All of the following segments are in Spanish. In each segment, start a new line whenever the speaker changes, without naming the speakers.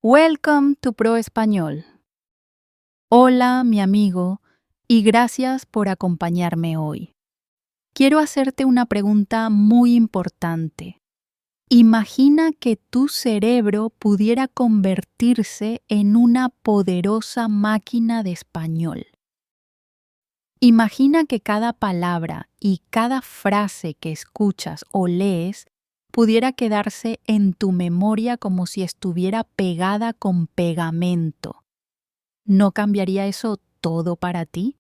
Welcome to Pro Español. Hola, mi amigo, y gracias por acompañarme hoy. Quiero hacerte una pregunta muy importante. Imagina que tu cerebro pudiera convertirse en una poderosa máquina de español. Imagina que cada palabra y cada frase que escuchas o lees pudiera quedarse en tu memoria como si estuviera pegada con pegamento. ¿No cambiaría eso todo para ti?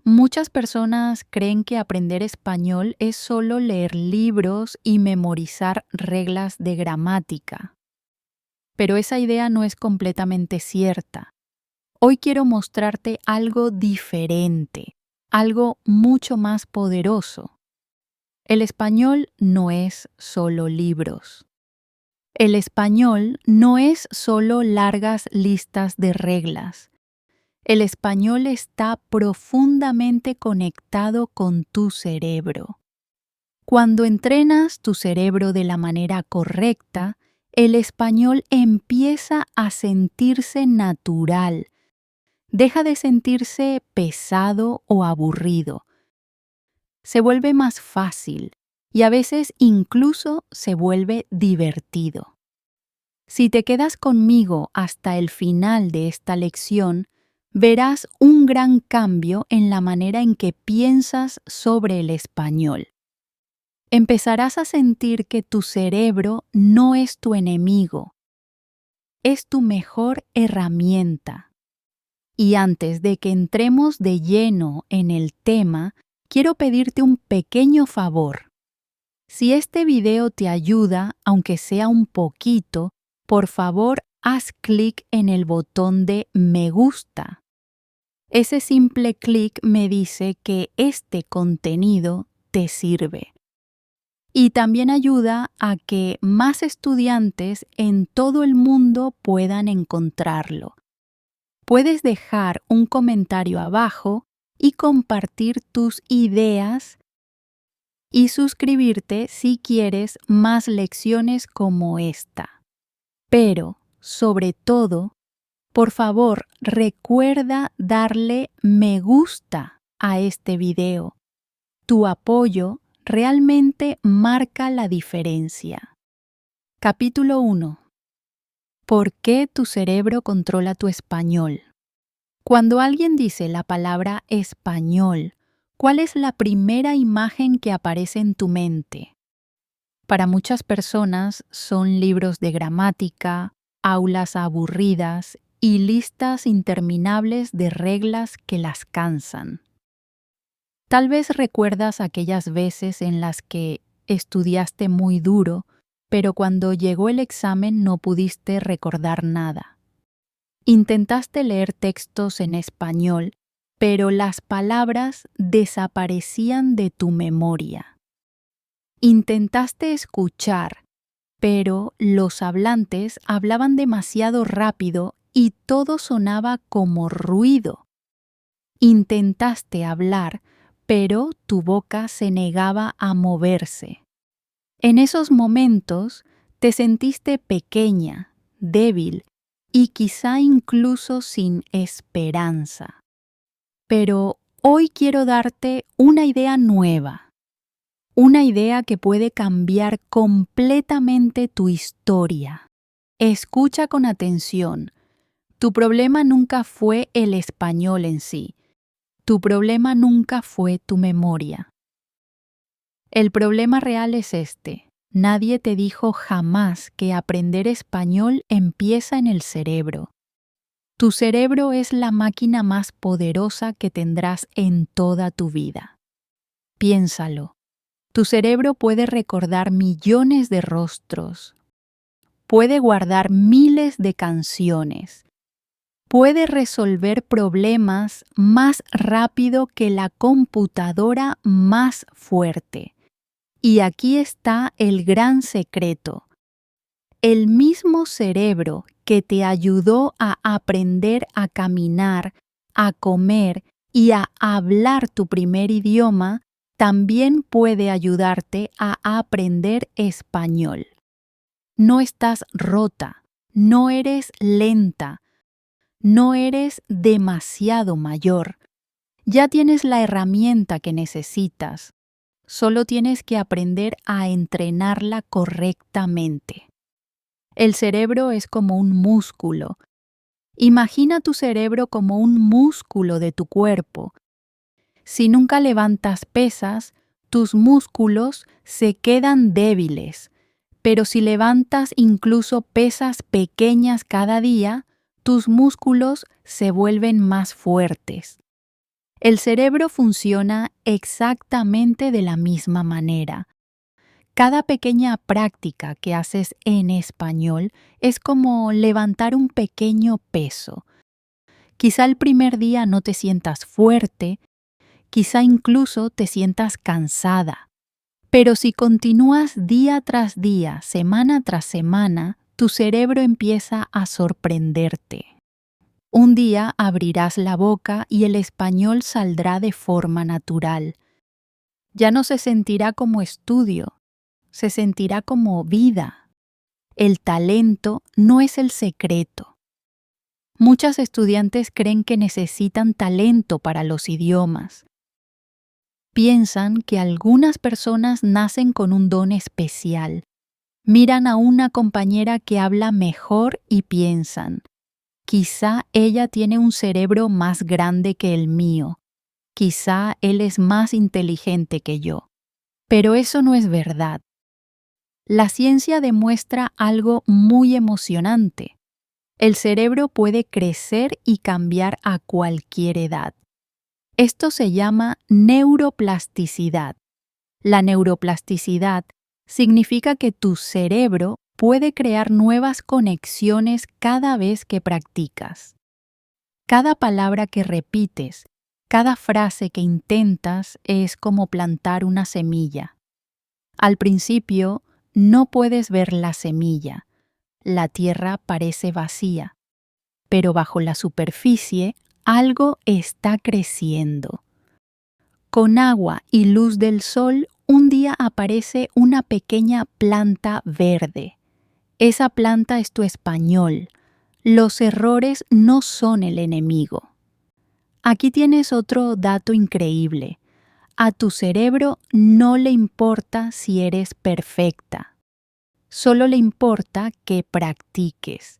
Muchas personas creen que aprender español es solo leer libros y memorizar reglas de gramática. Pero esa idea no es completamente cierta. Hoy quiero mostrarte algo diferente, algo mucho más poderoso. El español no es solo libros. El español no es solo largas listas de reglas. El español está profundamente conectado con tu cerebro. Cuando entrenas tu cerebro de la manera correcta, el español empieza a sentirse natural. Deja de sentirse pesado o aburrido. Se vuelve más fácil y a veces incluso se vuelve divertido. Si te quedas conmigo hasta el final de esta lección, verás un gran cambio en la manera en que piensas sobre el español. Empezarás a sentir que tu cerebro no es tu enemigo, es tu mejor herramienta. Y antes de que entremos de lleno en el tema, quiero pedirte un pequeño favor. Si este video te ayuda, aunque sea un poquito, por favor, haz clic en el botón de me gusta. Ese simple clic me dice que este contenido te sirve. Y también ayuda a que más estudiantes en todo el mundo puedan encontrarlo. Puedes dejar un comentario abajo y compartir tus ideas y suscribirte si quieres más lecciones como esta. Pero, sobre todo, por favor, recuerda darle me gusta a este video. Tu apoyo realmente marca la diferencia. Capítulo 1. ¿Por qué tu cerebro controla tu español? Cuando alguien dice la palabra español, ¿cuál es la primera imagen que aparece en tu mente? Para muchas personas son libros de gramática, aulas aburridas y listas interminables de reglas que las cansan. Tal vez recuerdas aquellas veces en las que estudiaste muy duro, pero cuando llegó el examen no pudiste recordar nada. Intentaste leer textos en español, pero las palabras desaparecían de tu memoria. Intentaste escuchar, pero los hablantes hablaban demasiado rápido y todo sonaba como ruido. Intentaste hablar, pero tu boca se negaba a moverse. En esos momentos te sentiste pequeña, débil y quizá incluso sin esperanza. Pero hoy quiero darte una idea nueva. Una idea que puede cambiar completamente tu historia. Escucha con atención. Tu problema nunca fue el español en sí. Tu problema nunca fue tu memoria. El problema real es este. Nadie te dijo jamás que aprender español empieza en el cerebro. Tu cerebro es la máquina más poderosa que tendrás en toda tu vida. Piénsalo. Tu cerebro puede recordar millones de rostros, puede guardar miles de canciones, puede resolver problemas más rápido que la computadora más fuerte. Y aquí está el gran secreto. El mismo cerebro que te ayudó a aprender a caminar, a comer y a hablar tu primer idioma, también puede ayudarte a aprender español. No estás rota, No eres lenta, no eres demasiado mayor. Ya tienes la herramienta que necesitas. Solo tienes que aprender a entrenarla correctamente. El cerebro es como un músculo. Imagina tu cerebro como un músculo de tu cuerpo. Si nunca levantas pesas, tus músculos se quedan débiles. Pero si levantas incluso pesas pequeñas cada día, tus músculos se vuelven más fuertes. El cerebro funciona exactamente de la misma manera. Cada pequeña práctica que haces en español es como levantar un pequeño peso. Quizá el primer día no te sientas fuerte, quizá incluso te sientas cansada. Pero si continúas día tras día, semana tras semana, tu cerebro empieza a sorprenderte. Un día abrirás la boca y el español saldrá de forma natural. Ya no se sentirá como estudio, se sentirá como vida. El talento no es el secreto. Muchas estudiantes creen que necesitan talento para los idiomas. Piensan que algunas personas nacen con un don especial. Miran a una compañera que habla mejor y piensan, quizá ella tiene un cerebro más grande que el mío. Quizá él es más inteligente que yo. Pero eso no es verdad. La ciencia demuestra algo muy emocionante. El cerebro puede crecer y cambiar a cualquier edad. Esto se llama neuroplasticidad. La neuroplasticidad significa que tu cerebro puede crear nuevas conexiones cada vez que practicas. Cada palabra que repites, cada frase que intentas es como plantar una semilla. Al principio, no puedes ver la semilla. La tierra parece vacía, pero bajo la superficie algo está creciendo. Con agua y luz del sol, un día aparece una pequeña planta verde. Esa planta es tu español. Los errores no son el enemigo. Aquí tienes otro dato increíble. A tu cerebro no le importa si eres perfecta. Solo le importa que practiques.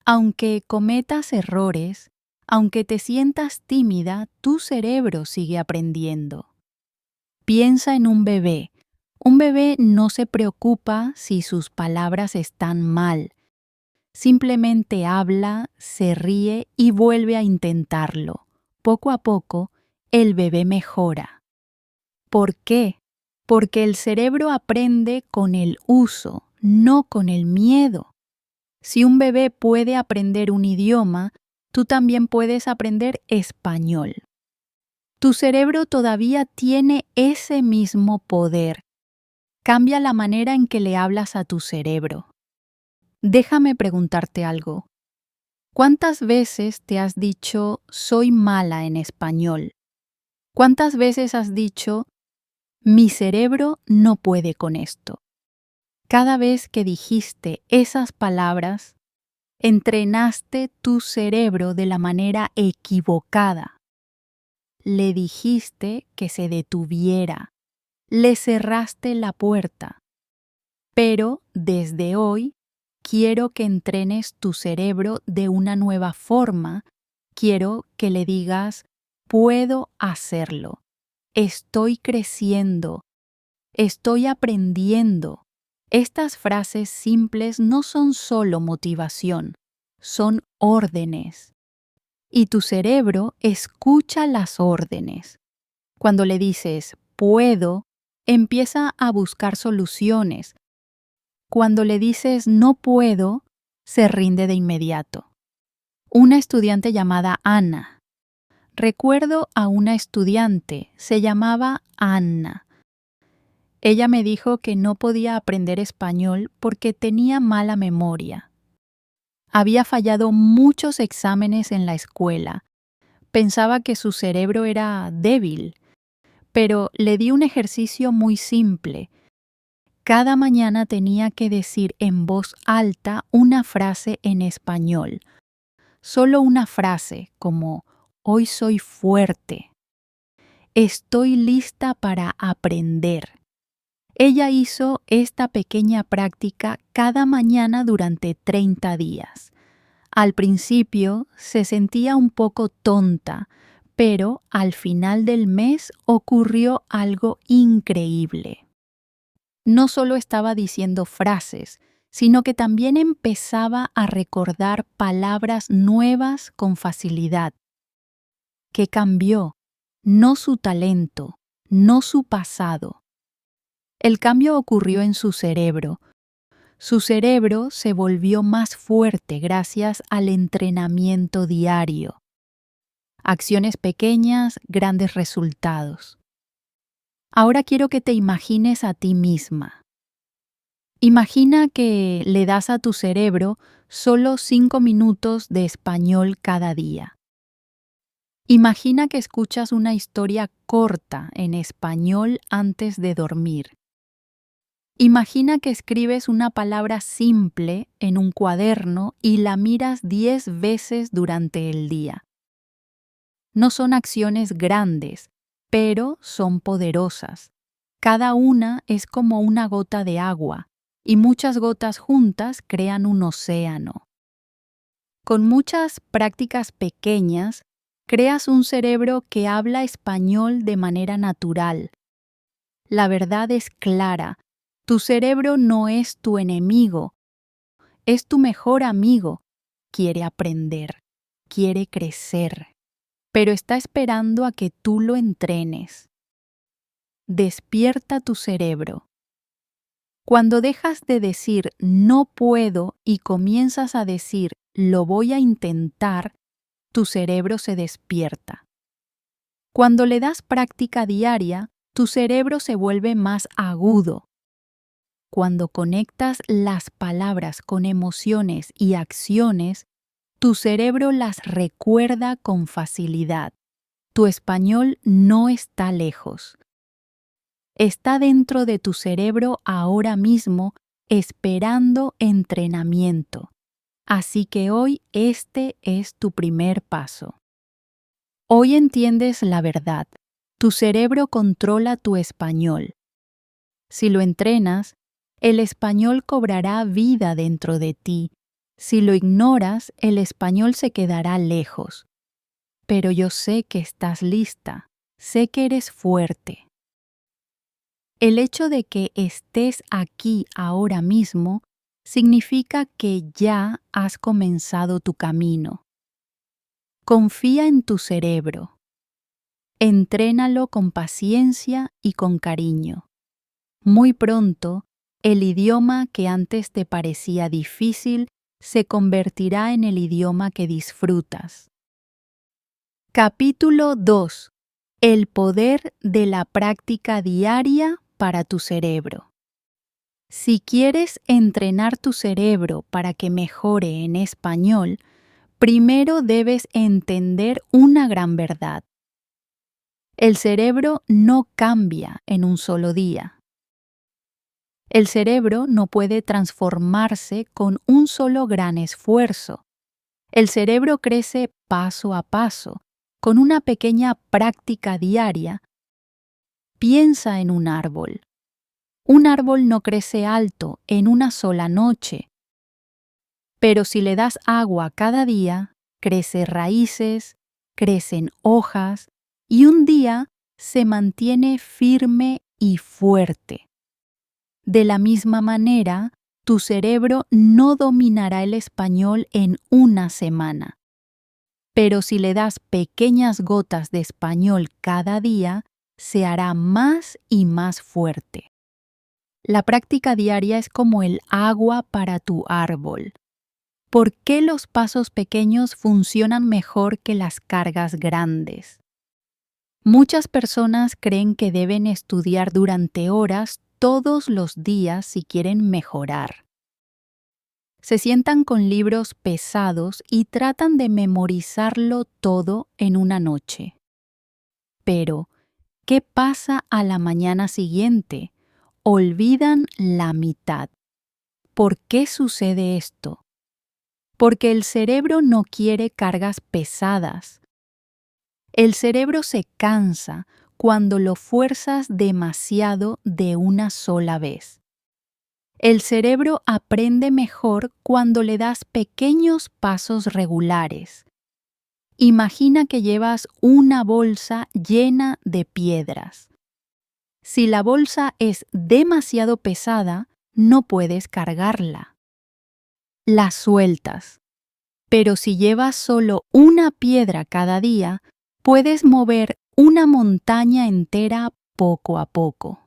Aunque cometas errores, aunque te sientas tímida, tu cerebro sigue aprendiendo. Piensa en un bebé. Un bebé no se preocupa si sus palabras están mal. Simplemente habla, se ríe y vuelve a intentarlo. Poco a poco, el bebé mejora. ¿Por qué? Porque el cerebro aprende con el uso, no con el miedo. Si un bebé puede aprender un idioma, tú también puedes aprender español. Tu cerebro todavía tiene ese mismo poder. Cambia la manera en que le hablas a tu cerebro. Déjame preguntarte algo. ¿Cuántas veces te has dicho soy mala en español? ¿Cuántas veces has dicho mi cerebro no puede con esto? Cada vez que dijiste esas palabras, entrenaste tu cerebro de la manera equivocada. Le dijiste que se detuviera. Le cerraste la puerta. Pero desde hoy quiero que entrenes tu cerebro de una nueva forma. Quiero que le digas, puedo hacerlo. Estoy creciendo. Estoy aprendiendo. Estas frases simples no son solo motivación, son órdenes. Y tu cerebro escucha las órdenes. Cuando le dices, puedo, empieza a buscar soluciones. Cuando le dices, no puedo, se rinde de inmediato. Una estudiante llamada Ana. Recuerdo a una estudiante, se llamaba Anna. Ella me dijo que no podía aprender español porque tenía mala memoria. Había fallado muchos exámenes en la escuela. Pensaba que su cerebro era débil, pero le di un ejercicio muy simple. Cada mañana tenía que decir en voz alta una frase en español. Solo una frase como hoy soy fuerte. Estoy lista para aprender. Ella hizo esta pequeña práctica cada mañana durante 30 días. Al principio se sentía un poco tonta, pero al final del mes ocurrió algo increíble. No solo estaba diciendo frases, sino que también empezaba a recordar palabras nuevas con facilidad. ¿Qué cambió? No su talento, no su pasado. El cambio ocurrió en su cerebro. Su cerebro se volvió más fuerte gracias al entrenamiento diario. Acciones pequeñas, grandes resultados. Ahora quiero que te imagines a ti misma. Imagina que le das a tu cerebro solo 5 minutos de español cada día. Imagina que escuchas una historia corta en español antes de dormir. Imagina que escribes una palabra simple en un cuaderno y la miras 10 veces durante el día. No son acciones grandes, pero son poderosas. Cada una es como una gota de agua, y muchas gotas juntas crean un océano. Con muchas prácticas pequeñas, creas un cerebro que habla español de manera natural. La verdad es clara. Tu cerebro no es tu enemigo, es tu mejor amigo. Quiere aprender, quiere crecer, pero está esperando a que tú lo entrenes. Despierta tu cerebro. Cuando dejas de decir no puedo y comienzas a decir lo voy a intentar, tu cerebro se despierta. Cuando le das práctica diaria, tu cerebro se vuelve más agudo. Cuando conectas las palabras con emociones y acciones, tu cerebro las recuerda con facilidad. Tu español no está lejos. Está dentro de tu cerebro ahora mismo, esperando entrenamiento. Así que hoy este es tu primer paso. Hoy entiendes la verdad. Tu cerebro controla tu español. Si lo entrenas, el español cobrará vida dentro de ti. Si lo ignoras, el español se quedará lejos. Pero yo sé que estás lista. Sé que eres fuerte. El hecho de que estés aquí ahora mismo significa que ya has comenzado tu camino. Confía en tu cerebro. Entrénalo con paciencia y con cariño. Muy pronto, el idioma que antes te parecía difícil se convertirá en el idioma que disfrutas. Capítulo 2. El poder de la práctica diaria para tu cerebro. Si quieres entrenar tu cerebro para que mejore en español, primero debes entender una gran verdad. El cerebro no cambia en un solo día. El cerebro no puede transformarse con un solo gran esfuerzo. El cerebro crece paso a paso, con una pequeña práctica diaria. Piensa en un árbol. Un árbol no crece alto en una sola noche, pero si le das agua cada día, crece raíces, crecen hojas y un día se mantiene firme y fuerte. De la misma manera, tu cerebro no dominará el español en una semana. Pero si le das pequeñas gotas de español cada día, se hará más y más fuerte. La práctica diaria es como el agua para tu árbol. ¿Por qué los pasos pequeños funcionan mejor que las cargas grandes? Muchas personas creen que deben estudiar durante horas todos los días si quieren mejorar. Se sientan con libros pesados y tratan de memorizarlo todo en una noche. Pero, ¿qué pasa a la mañana siguiente? olvidan la mitad. ¿Por qué sucede esto? Porque el cerebro no quiere cargas pesadas. El cerebro se cansa cuando lo fuerzas demasiado de una sola vez. El cerebro aprende mejor cuando le das pequeños pasos regulares. Imagina que llevas una bolsa llena de piedras. Si la bolsa es demasiado pesada, no puedes cargarla. La sueltas. Pero si llevas solo una piedra cada día, puedes mover una montaña entera poco a poco.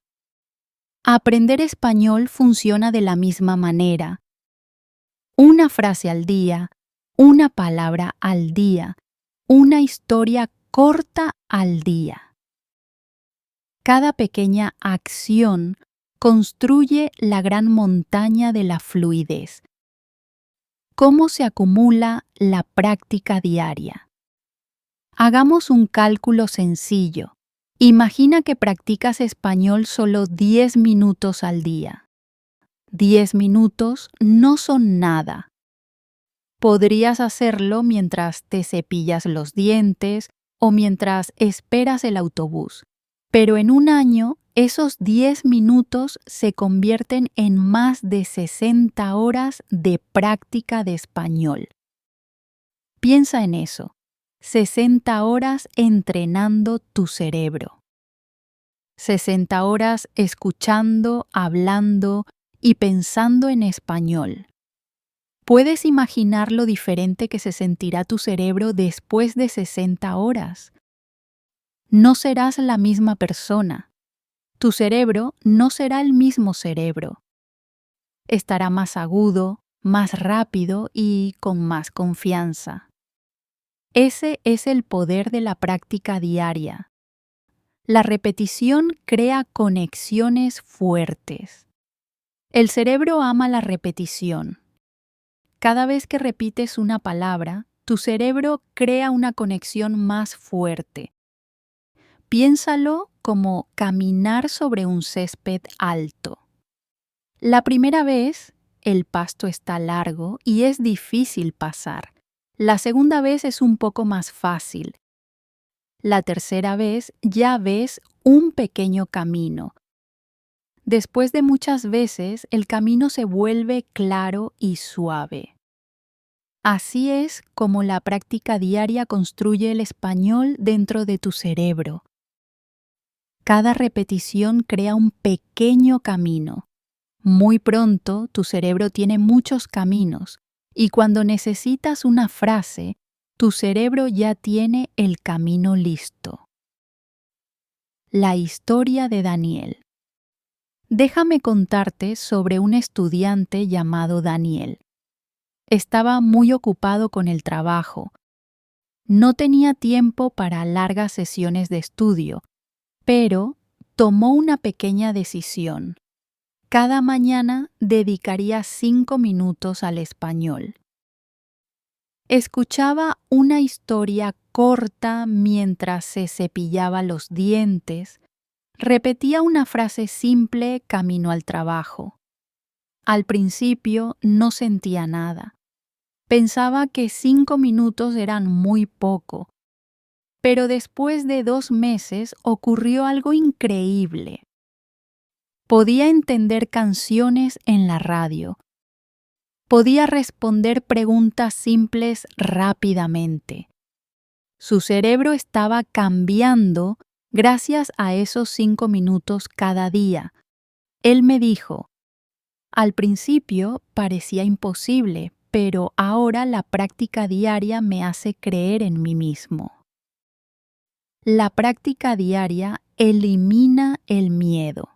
Aprender español funciona de la misma manera. Una frase al día, una palabra al día, una historia corta al día. Cada pequeña acción construye la gran montaña de la fluidez. ¿Cómo se acumula la práctica diaria? Hagamos un cálculo sencillo. Imagina que practicas español solo 10 minutos al día. 10 minutos no son nada. Podrías hacerlo mientras te cepillas los dientes o mientras esperas el autobús, pero en un año esos 10 minutos se convierten en más de 60 horas de práctica de español. Piensa en eso. 60 horas entrenando tu cerebro. 60 horas escuchando, hablando y pensando en español. ¿Puedes imaginar lo diferente que se sentirá tu cerebro después de 60 horas? No serás la misma persona. Tu cerebro no será el mismo cerebro. Estará más agudo, más rápido y con más confianza. Ese es el poder de la práctica diaria. La repetición crea conexiones fuertes. El cerebro ama la repetición. Cada vez que repites una palabra, tu cerebro crea una conexión más fuerte. Piénsalo como caminar sobre un césped alto. La primera vez, el pasto está largo y es difícil pasar. La segunda vez es un poco más fácil. La tercera vez ya ves un pequeño camino. Después de muchas veces, el camino se vuelve claro y suave. Así es como la práctica diaria construye el español dentro de tu cerebro. Cada repetición crea un pequeño camino. Muy pronto, tu cerebro tiene muchos caminos, y cuando necesitas una frase, tu cerebro ya tiene el camino listo. La historia de Daniel. Déjame contarte sobre un estudiante llamado Daniel. Estaba muy ocupado con el trabajo. No tenía tiempo para largas sesiones de estudio, pero tomó una pequeña decisión. Cada mañana dedicaría 5 minutos al español. Escuchaba una historia corta mientras se cepillaba los dientes. Repetía una frase simple camino al trabajo. Al principio no sentía nada. Pensaba que 5 minutos eran muy poco. Pero después de 2 meses ocurrió algo increíble. Podía entender canciones en la radio. Podía responder preguntas simples rápidamente. Su cerebro estaba cambiando gracias a esos 5 minutos cada día. Él me dijo, al principio parecía imposible, pero ahora la práctica diaria me hace creer en mí mismo. La práctica diaria elimina el miedo.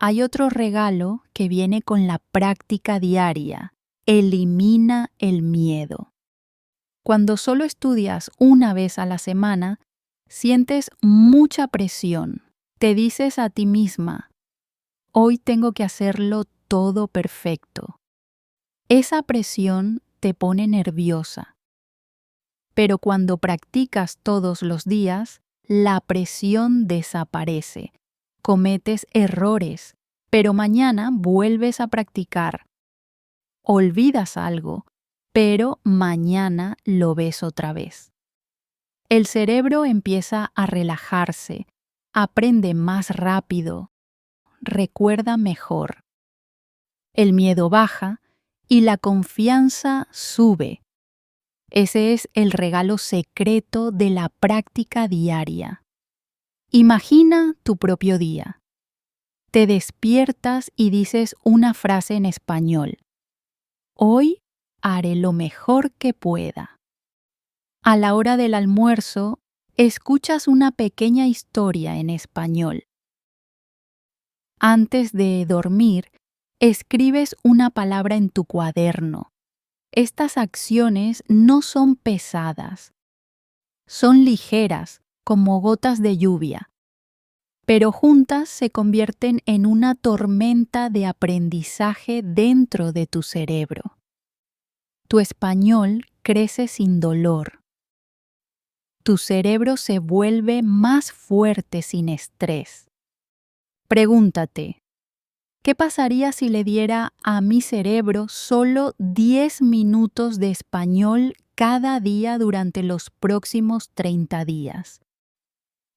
Hay otro regalo que viene con la práctica diaria. Elimina el miedo. Cuando solo estudias una vez a la semana, sientes mucha presión. Te dices a ti misma, hoy tengo que hacerlo todo perfecto. Esa presión te pone nerviosa. Pero cuando practicas todos los días, la presión desaparece. Cometes errores, pero mañana vuelves a practicar. Olvidas algo, pero mañana lo ves otra vez. El cerebro empieza a relajarse, aprende más rápido, recuerda mejor. El miedo baja y la confianza sube. Ese es el regalo secreto de la práctica diaria. Imagina tu propio día. Te despiertas y dices una frase en español. Hoy haré lo mejor que pueda. A la hora del almuerzo, escuchas una pequeña historia en español. Antes de dormir, escribes una palabra en tu cuaderno. Estas acciones no son pesadas. Son ligeras, como gotas de lluvia, pero juntas se convierten en una tormenta de aprendizaje dentro de tu cerebro. Tu español crece sin dolor. Tu cerebro se vuelve más fuerte sin estrés. Pregúntate, ¿qué pasaría si le diera a mi cerebro solo 10 minutos de español cada día durante los próximos 30 días?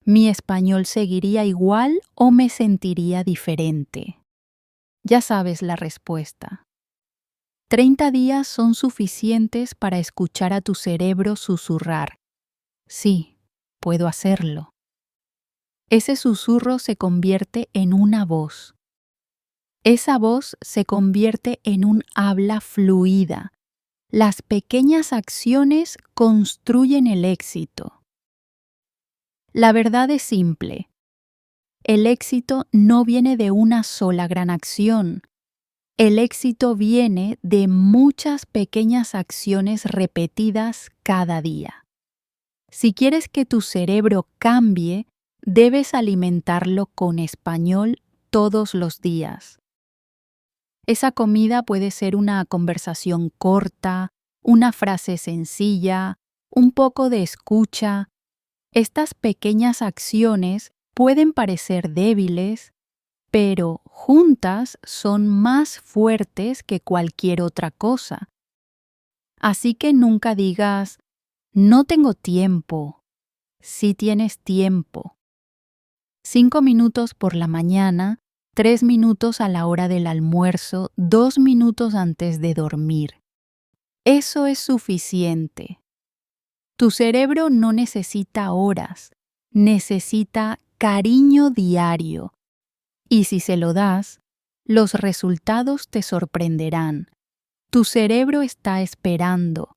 ¿Mi español seguiría igual o me sentiría diferente? Ya sabes la respuesta. 30 días son suficientes para escuchar a tu cerebro susurrar. Sí, puedo hacerlo. Ese susurro se convierte en una voz. Esa voz se convierte en un habla fluida. Las pequeñas acciones construyen el éxito. La verdad es simple. El éxito no viene de una sola gran acción. El éxito viene de muchas pequeñas acciones repetidas cada día. Si quieres que tu cerebro cambie, debes alimentarlo con español todos los días. Esa comida puede ser una conversación corta, una frase sencilla, un poco de escucha. Estas pequeñas acciones pueden parecer débiles, pero juntas son más fuertes que cualquier otra cosa. Así que nunca digas, no tengo tiempo. Sí tienes tiempo. 5 minutos por la mañana, 3 minutos a la hora del almuerzo, 2 minutos antes de dormir. Eso es suficiente. Tu cerebro no necesita horas, necesita cariño diario. Y si se lo das, los resultados te sorprenderán. Tu cerebro está esperando.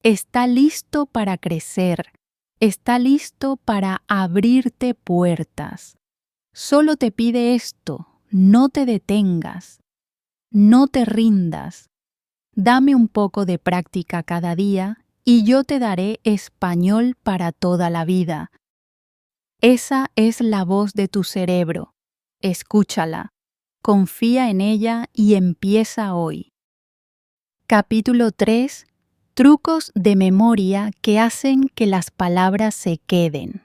Está listo para crecer. Está listo para abrirte puertas. Solo te pide esto, no te detengas. No te rindas. Dame un poco de práctica cada día y yo te daré español para toda la vida. Esa es la voz de tu cerebro. Escúchala, confía en ella y empieza hoy. Capítulo 3. Trucos de memoria que hacen que las palabras se queden.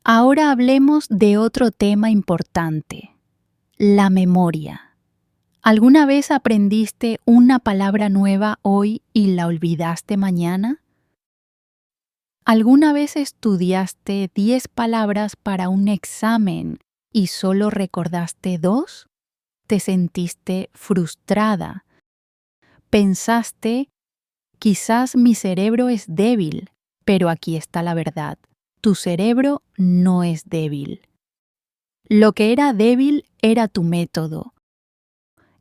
Ahora hablemos de otro tema importante, la memoria. ¿Alguna vez aprendiste una palabra nueva hoy y la olvidaste mañana? ¿Alguna vez estudiaste 10 palabras para un examen y solo recordaste 2? ¿Te sentiste frustrada? Pensaste, quizás mi cerebro es débil, pero aquí está la verdad. Tu cerebro no es débil. Lo que era débil era tu método.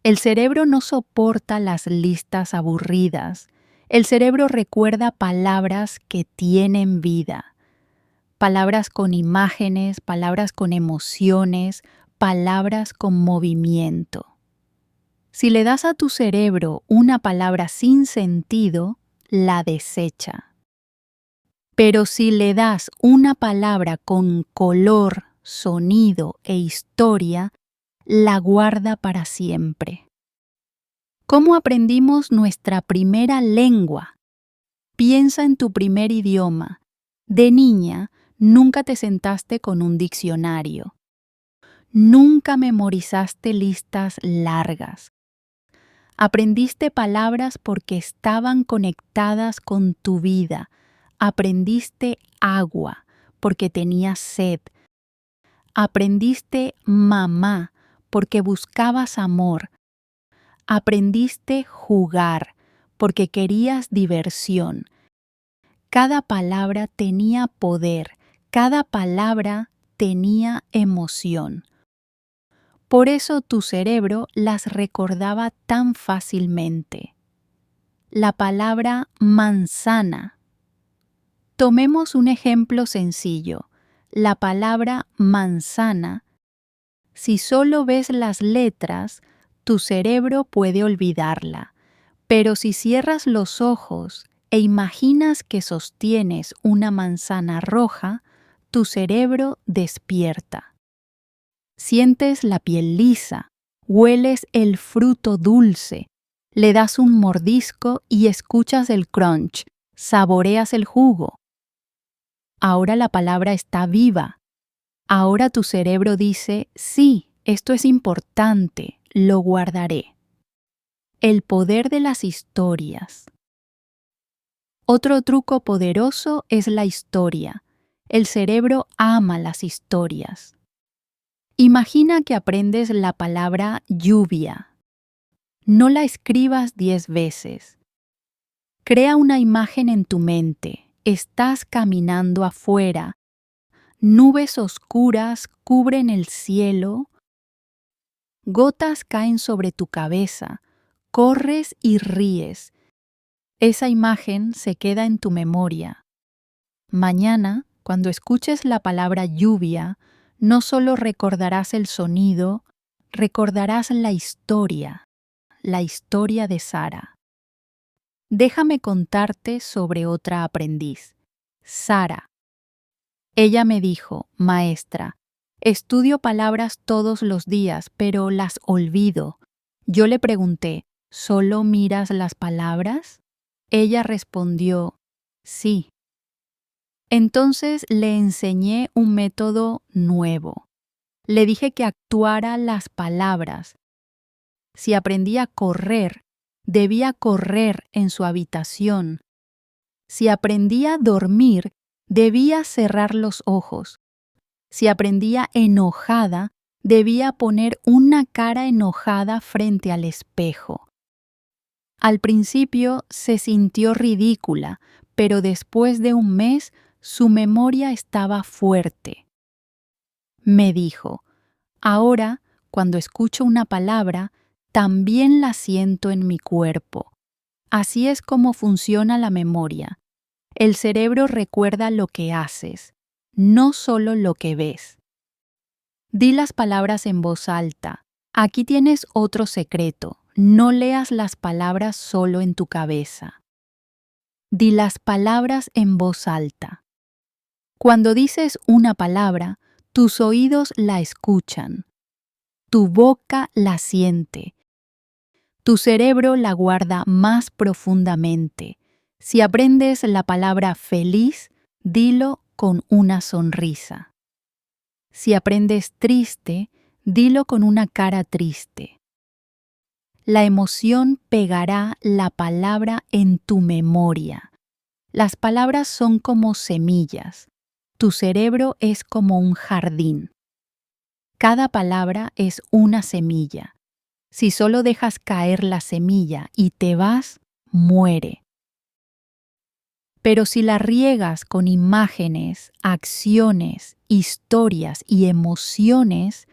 El cerebro no soporta las listas aburridas. El cerebro recuerda palabras que tienen vida. Palabras con imágenes, palabras con emociones, palabras con movimiento. Si le das a tu cerebro una palabra sin sentido, la desecha. Pero si le das una palabra con color, sonido e historia, la guarda para siempre. ¿Cómo aprendimos nuestra primera lengua? Piensa en tu primer idioma. De niña, nunca te sentaste con un diccionario. Nunca memorizaste listas largas. Aprendiste palabras porque estaban conectadas con tu vida. Aprendiste agua porque tenías sed. Aprendiste mamá porque buscabas amor. Aprendiste jugar porque querías diversión. Cada palabra tenía poder, cada palabra tenía emoción. Por eso tu cerebro las recordaba tan fácilmente. La palabra manzana. Tomemos un ejemplo sencillo. La palabra manzana. Si solo ves las letras, tu cerebro puede olvidarla. Pero si cierras los ojos e imaginas que sostienes una manzana roja, tu cerebro despierta. Sientes la piel lisa, hueles el fruto dulce, le das un mordisco y escuchas el crunch, saboreas el jugo. Ahora la palabra está viva. Ahora tu cerebro dice, sí, esto es importante, lo guardaré. El poder de las historias. Otro truco poderoso es la historia. El cerebro ama las historias. Imagina que aprendes la palabra lluvia. No la escribas 10 veces. Crea una imagen en tu mente. Estás caminando afuera. Nubes oscuras cubren el cielo. Gotas caen sobre tu cabeza. Corres y ríes. Esa imagen se queda en tu memoria. Mañana, cuando escuches la palabra lluvia, no solo recordarás el sonido, recordarás la historia de Sara. Déjame contarte sobre otra aprendiz, Sara. Ella me dijo, maestra, estudio palabras todos los días, pero las olvido. Yo le pregunté, ¿solo miras las palabras? Ella respondió, sí. Entonces le enseñé un método nuevo. Le dije que actuara las palabras. Si aprendía a correr, debía correr en su habitación. Si aprendía a dormir, debía cerrar los ojos. Si aprendía enojada, debía poner una cara enojada frente al espejo. Al principio se sintió ridícula, pero después de un mes su memoria estaba fuerte. Me dijo, ahora, cuando escucho una palabra, también la siento en mi cuerpo. Así es como funciona la memoria. El cerebro recuerda lo que haces, no solo lo que ves. Di las palabras en voz alta. Aquí tienes otro secreto. No leas las palabras solo en tu cabeza. Di las palabras en voz alta. Cuando dices una palabra, tus oídos la escuchan. Tu boca la siente. Tu cerebro la guarda más profundamente. Si aprendes la palabra feliz, dilo con una sonrisa. Si aprendes triste, dilo con una cara triste. La emoción pegará la palabra en tu memoria. Las palabras son como semillas. Tu cerebro es como un jardín. Cada palabra es una semilla. Si solo dejas caer la semilla y te vas, muere. Pero si la riegas con imágenes, acciones, historias y emociones,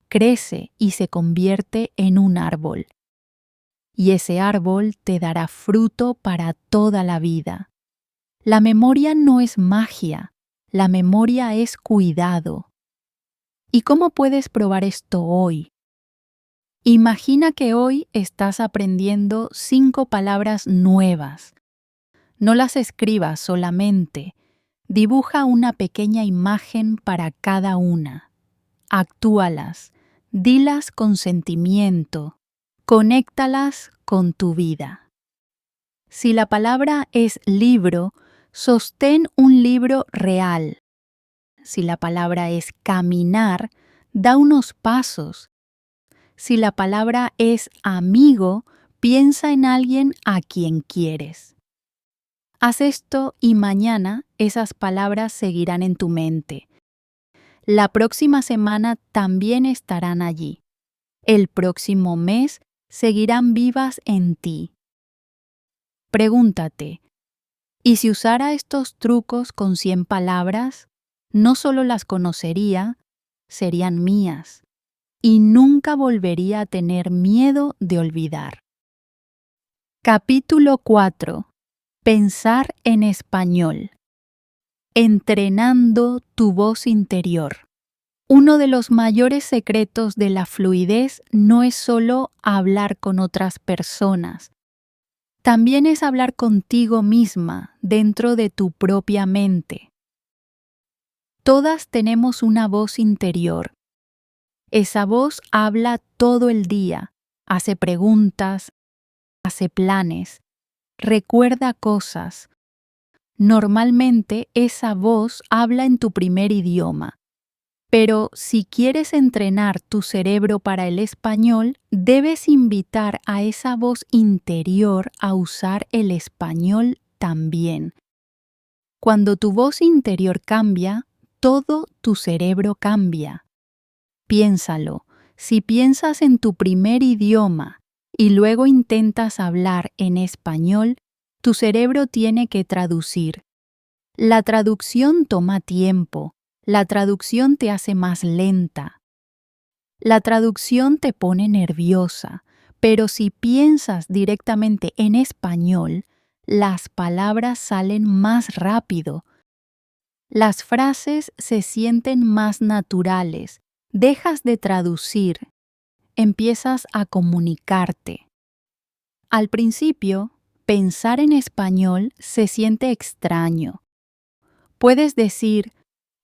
crece y se convierte en un árbol. Y ese árbol te dará fruto para toda la vida. La memoria no es magia, la memoria es cuidado. ¿Y cómo puedes probar esto hoy? Imagina que hoy estás aprendiendo 5 palabras nuevas. No las escribas solamente. Dibuja una pequeña imagen para cada una. Actúalas. Dilas con sentimiento. Conéctalas con tu vida. Si la palabra es libro, sostén un libro real. Si la palabra es caminar, Da unos pasos. Si la palabra es amigo, piensa en alguien a quien quieres. Haz esto y mañana esas palabras seguirán en tu mente. La próxima semana también estarán allí. El próximo mes seguirán vivas en ti. Pregúntate, ¿y si usara estos trucos con 100 palabras? No solo las conocería, serían mías, y nunca volvería a tener miedo de olvidar. Capítulo 4. Pensar en español. Entrenando tu voz interior. Uno de los mayores secretos de la fluidez no es solo hablar con otras personas, también es hablar contigo misma dentro de tu propia mente. Todas tenemos una voz interior. Esa voz habla todo el día, hace preguntas, hace planes, recuerda cosas. Normalmente esa voz habla en tu primer idioma. Pero si quieres entrenar tu cerebro para el español, debes invitar a esa voz interior a usar el español también. Cuando tu voz interior cambia, todo tu cerebro cambia. Piénsalo, si piensas en tu primer idioma y luego intentas hablar en español, tu cerebro tiene que traducir. La traducción toma tiempo. La traducción te hace más lenta. La traducción te pone nerviosa, pero si piensas directamente en español, las palabras salen más rápido. Las frases se sienten más naturales. Dejas de traducir. Empiezas a comunicarte. Al principio, pensar en español se siente extraño. Puedes decir,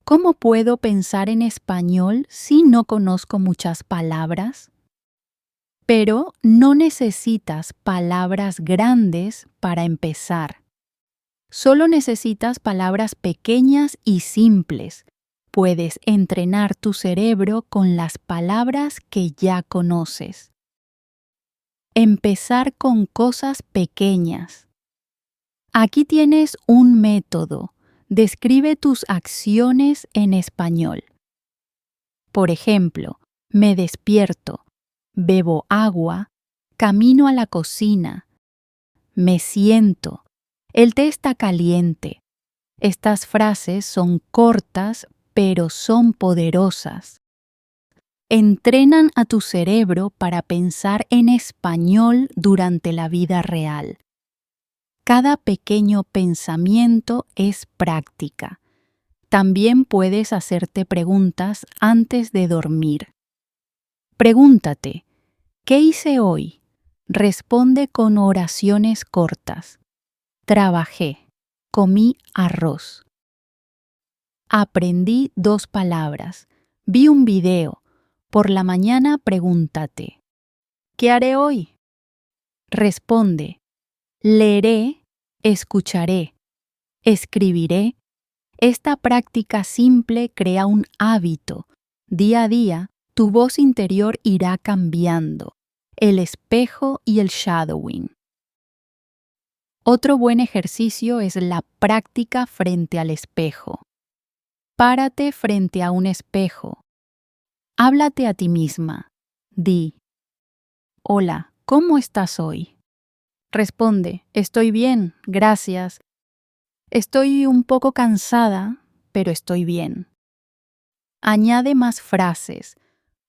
¿cómo puedo pensar en español si no conozco muchas palabras? Pero no necesitas palabras grandes para empezar. Solo necesitas palabras pequeñas y simples. Puedes entrenar tu cerebro con las palabras que ya conoces. Empezar con cosas pequeñas. Aquí tienes un método. Describe tus acciones en español. Por ejemplo, me despierto, bebo agua, camino a la cocina, me siento, el té está caliente. Estas frases son cortas, pero son poderosas. Entrenan a tu cerebro para pensar en español durante la vida real. Cada pequeño pensamiento es práctica. También puedes hacerte preguntas antes de dormir. Pregúntate, ¿qué hice hoy? Responde con oraciones cortas. Trabajé. Comí arroz. Aprendí 2 palabras. Vi un video. Por la mañana pregúntate, ¿qué haré hoy? Responde, leeré, escucharé, escribiré. Esta práctica simple crea un hábito. Día a día, tu voz interior irá cambiando. El espejo y el shadowing. Otro buen ejercicio es la práctica frente al espejo. Párate frente a un espejo. Háblate a ti misma. Di, hola, ¿cómo estás hoy? Responde, estoy bien, gracias. Estoy un poco cansada, pero estoy bien. Añade más frases.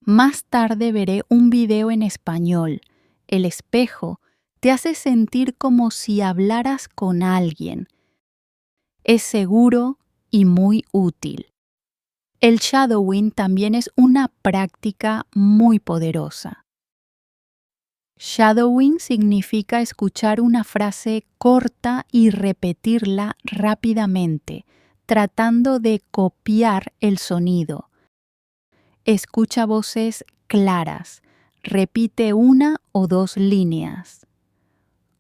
Más tarde veré un video en español. El espejo te hace sentir como si hablaras con alguien. Es seguro y muy útil. El shadowing también es una práctica muy poderosa. Shadowing significa escuchar una frase corta y repetirla rápidamente, tratando de copiar el sonido. Escucha voces claras. Repite 1 o 2 líneas.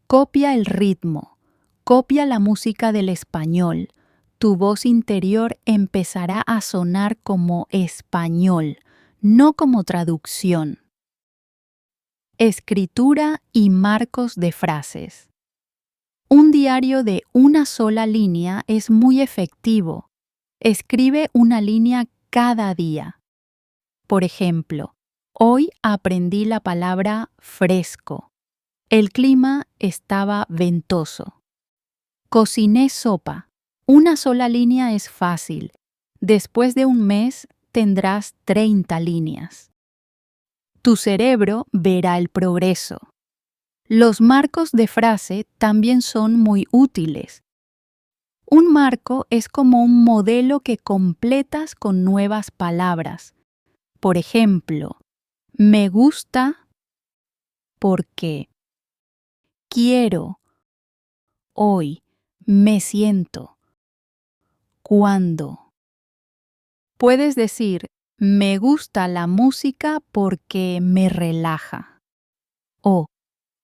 Copia el ritmo. Copia la música del español. Tu voz interior empezará a sonar como español, no como traducción. Escritura y marcos de frases. Un diario de una sola línea es muy efectivo. Escribe una línea cada día. Por ejemplo, hoy aprendí la palabra fresco. El clima estaba ventoso. Cociné sopa. Una sola línea es fácil. Después de un mes tendrás 30 líneas. Tu cerebro verá el progreso. Los marcos de frase también son muy útiles. Un marco es como un modelo que completas con nuevas palabras. Por ejemplo, me gusta porque, quiero, hoy, me siento, cuando. Puedes decir, me gusta la música porque me relaja. O,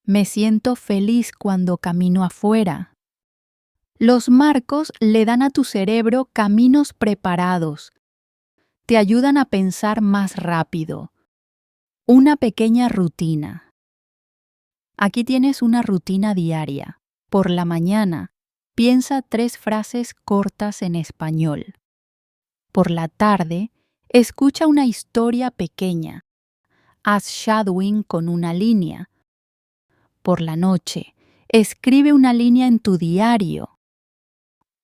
me siento feliz cuando camino afuera. Los marcos le dan a tu cerebro caminos preparados. Te ayudan a pensar más rápido. Una pequeña rutina. Aquí tienes una rutina diaria. Por la mañana, piensa 3 frases cortas en español. Por la tarde, escucha una historia pequeña. Haz shadowing con una línea. Por la noche, escribe una línea en tu diario.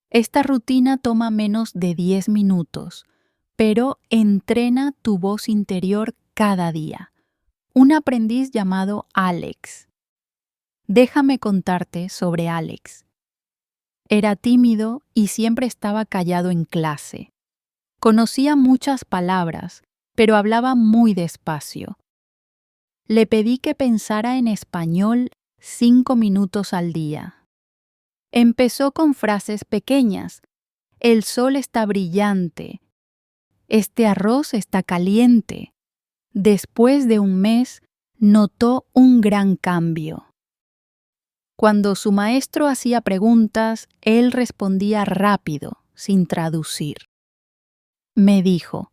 Esta rutina toma menos de 10 minutos, pero entrena tu voz interior cada día. Un aprendiz llamado Alex. Déjame contarte sobre Alex. Era tímido y siempre estaba callado en clase. Conocía muchas palabras, pero hablaba muy despacio. Le pedí que pensara en español 5 minutos al día. Empezó con frases pequeñas. El sol está brillante. Este arroz está caliente. Después de un mes, notó un gran cambio. Cuando su maestro hacía preguntas, él respondía rápido, sin traducir. Me dijo,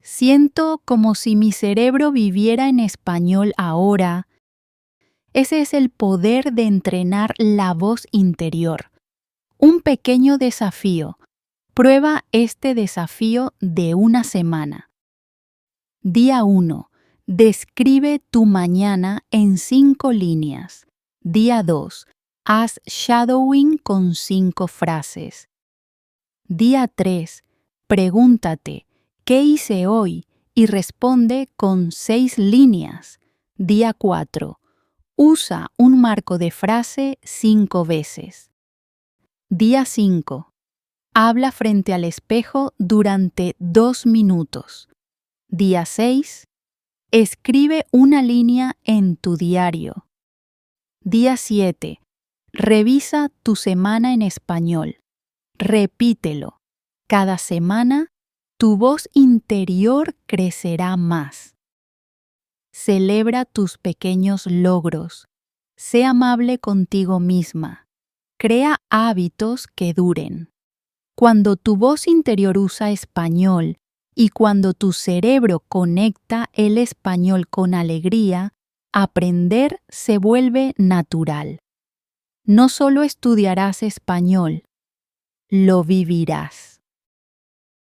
siento como si mi cerebro viviera en español ahora. Ese es el poder de entrenar la voz interior. Un pequeño desafío. Prueba este desafío de una semana. Día 1. Describe tu mañana en 5 líneas. Día 2. Haz shadowing con 5 frases. Día 3. Pregúntate, ¿qué hice hoy? Y responde con 6 líneas. Día 4. Usa un marco de frase 5 veces. Día 5. Habla frente al espejo durante 2 minutos. Día 6. Escribe una línea en tu diario. Día 7. Revisa tu semana en español. Repítelo. Cada semana, tu voz interior crecerá más. Celebra tus pequeños logros. Sé amable contigo misma. Crea hábitos que duren. Cuando tu voz interior usa español y cuando tu cerebro conecta el español con alegría, aprender se vuelve natural. No solo estudiarás español, lo vivirás.